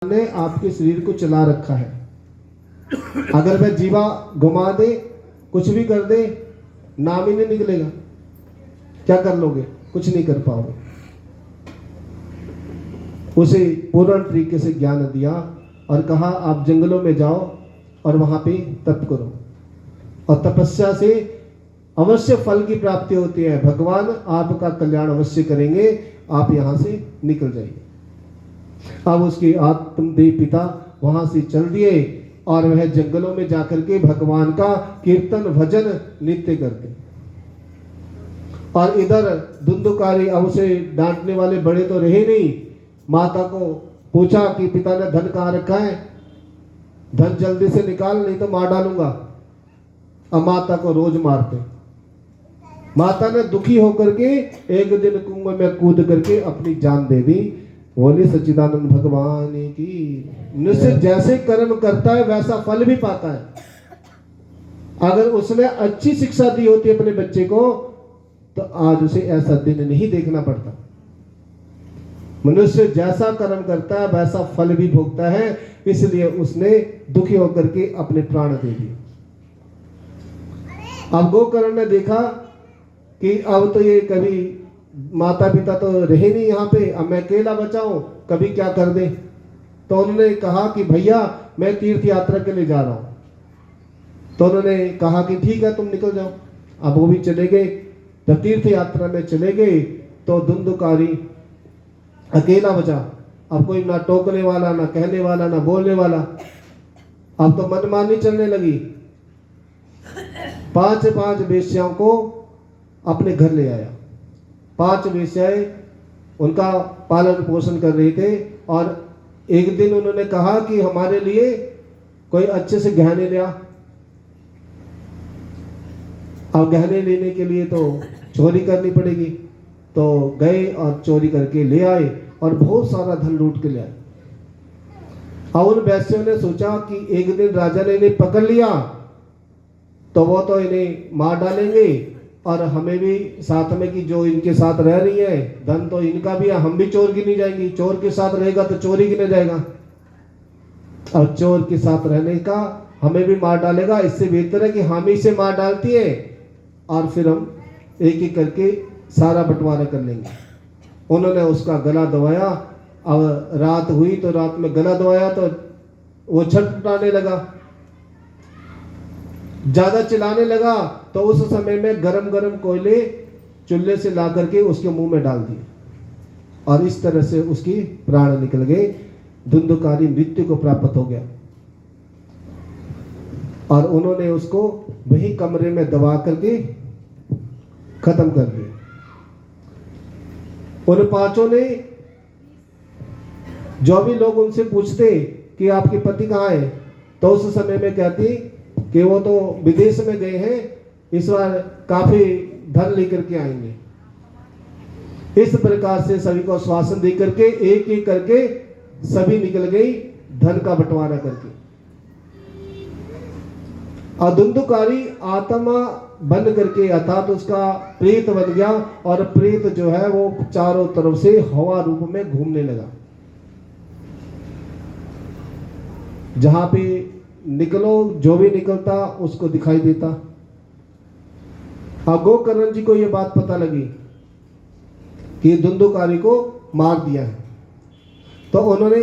ने आपके शरीर को चला रखा है। अगर वह जीवा घुमा दे, कुछ भी कर दे, नाम ही नहीं निकलेगा। क्या कर लोगे? कुछ नहीं कर पाओगे। उसे पूर्ण तरीके से ज्ञान दिया और कहा आप जंगलों में जाओ और वहां पे तप करो, और तपस्या से अवश्य फल की प्राप्ति होती है। भगवान आपका कल्याण अवश्य करेंगे, आप यहां से निकल जाइए। अब उसके आत्मदेव पिता वहां से चल दिए और वह जंगलों में जाकर के भगवान का कीर्तन भजन नित्य करते। और इधर धुंधुकारी, अब उसे डांटने वाले बड़े तो रहे नहीं। माता को पूछा कि पिता ने धन कहाँ रखा है, धन जल्दी से निकाल नहीं तो मार डालूंगा। अब माता को रोज मारते। माता ने दुखी होकर के एक दिन कुएं में कूद करके अपनी जान दे दी। बोले सच्चिदानंद भगवान की। मनुष्य जैसे कर्म करता है वैसा फल भी पाता है। अगर उसने अच्छी शिक्षा दी होती अपने बच्चे को तो आज उसे ऐसा दिन नहीं देखना पड़ता। मनुष्य जैसा कर्म करता है वैसा फल भी भोगता है, इसलिए उसने दुखी होकर के अपने प्राण दे दिए। अब गोकर्ण ने देखा कि अब तो ये कभी माता पिता तो रहे नहीं यहाँ पे, अब मैं अकेला बचा हूं, कभी क्या कर दे। तो उन्होंने कहा कि भैया मैं तीर्थ यात्रा के लिए जा रहा हूं। तो उन्होंने कहा कि ठीक है तुम निकल जाओ। अब वो भी चले गए। जब तीर्थ यात्रा में चले गए तो धुंधुकारी अकेला बचा। अब कोई ना टोकने वाला, ना कहने वाला, ना बोलने वाला। अब तो मनमानी चलने लगी। 5 वेश्याओं को अपने घर ले आया। 5 वेश्याएं उनका पालन पोषण कर रहे थे। और एक दिन उन्होंने कहा कि हमारे लिए कोई अच्छे से गहने ले आ। अब गहने लेने के लिए तो चोरी करनी पड़ेगी। तो गए और चोरी करके ले आए और बहुत सारा धन लूट के ले आए। और उन वैश्यों ने सोचा कि एक दिन राजा ने इन्हें पकड़ लिया तो वो तो इन्हें मार डालेंगे और हमें भी साथ में, कि जो इनके साथ रह रही है धन तो इनका भी है, हम भी चोर गिनी जाएंगी। चोर के साथ रहेगा तो चोरी गिने जाएगा, और चोर के साथ रहने का हमें भी मार डालेगा। इससे बेहतर है कि हम ही से मार डालती है और फिर हम एक एक करके सारा बंटवारा कर लेंगे। उन्होंने उसका गला दबाया। अब रात हुई तो रात में गला दबाया तो वो छटपटाने लगा, ज्यादा चिल्लाने लगा। तो उस समय में गरम गरम कोयले चूल्हे से ला करके उसके मुंह में डाल दिए और इस तरह से उसकी प्राण निकल गए। धुंधुकारी मृत्यु को प्राप्त हो गया और उन्होंने उसको वही कमरे में दबा करके खत्म कर दिया। उन 5 ने, जो भी लोग उनसे पूछते कि आपके पति कहाँ है, तो उस समय में कहती कि वो तो विदेश में गए हैं, इस बार काफी धन लेकर के आएंगे। इस प्रकार से सभी को आश्वासन दे करके एक एक करके सभी निकल गई धन का बंटवारा करके। और धुंधुकारी आत्मा बन करके अर्थात उसका प्रेत बन गया और प्रेत जो है वो चारों तरफ से हवा रूप में घूमने लगा। जहां पे निकलो जो भी निकलता उसको दिखाई देता। और गोकर्ण जी को यह बात पता लगी कि धुंधुकारी को मार दिया है। तो उन्होंने